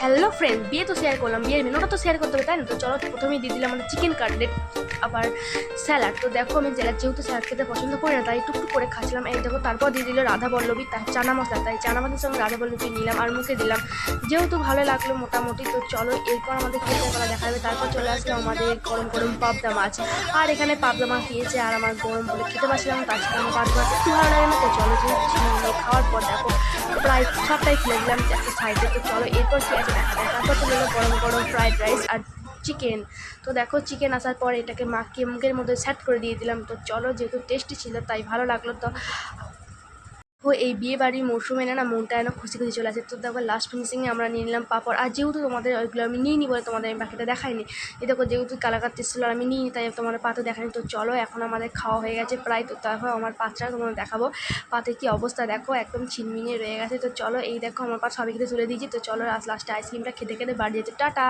Hello friend, বিয়ে তো share করলাম, বিয়ের মেনুটা তো শেয়ার করতে হবে তাই না? তো চলো প্রথমেই দিয়ে দিলাম আমাদের চিকেন কাটলেট, আবার স্যালাড। তো দেখো আমি যেহেতু স্যালাড খেতে পছন্দ করি না, তাই টুকটুক করে খাচ্ছিলাম। এই দেখো, তারপর দিয়ে দিল রাধা বল্লভী, তার চানা মশলা, তাই চানা মশলার সঙ্গে রাধা বল্লভী নিলাম আর মুখে দিলাম, যেহেতু ভালো লাগলো মোটামুটি। তো চলো এরপর আমাদের খেতে করা দেখা যাবে। তারপর চলে আসলো আমাদের গরম গরম পাবদা মাছ, আর এখানে পাবদা মাছ দিয়েছে, আর আমার গরম বলে খেতে পারছিলাম না, তাছাড়া আমার পাবদা মাছ একটু ভালো লাগে না। তো চলো যে খাওয়ার পর দেখো প্রায় সবটাই ফেলে দিলাম একটা সাইডে। তো চলো এরপর কি আছে দেখা যায়। তারপর চলে এলো গরম গরম ফ্রাইড রাইস আর চিকেন। তো দেখো চিকেন আসার পর এটাকে মাখিয়ে মুখের মধ্যে সেট করে দিয়ে দিলাম। তো চলো যেহেতু টেস্টি ছিল তাই ভালো লাগলো। তো এই বিয়ে বাড়ির মরশুমে না মনটা যেন খুশি খুশি চলে আসে। তো দেখো লাস্ট ফিনিশিংয়ে আমরা নিয়ে নিলাম পাপড়। আর যেহেতু তোমাদের ওইগুলো আমি নিয়ে নিই বলে তোমাদের আমি বাকিটা দেখাইনি। এই দেখো যেহেতু কালাকার টেস্ট ছিল আমি নিই, তাই তোমাদের পাতে দেখাইনি। তো চলো এখন আমাদের খাওয়া হয়ে গেছে প্রায়। তো তারপর আমার পাতটা তোমাদের দেখাবো, পাতে কি অবস্থা দেখো, একদম ছিনমিনিয়ে রয়ে গেছে। তো চলো এই দেখো আমার পাত সবাই খেতে তুলে দিয়েছি। তো চলো লাস্টে আইসক্রিমটা খেতে খেতে বাড়ি যেতে। টাটা।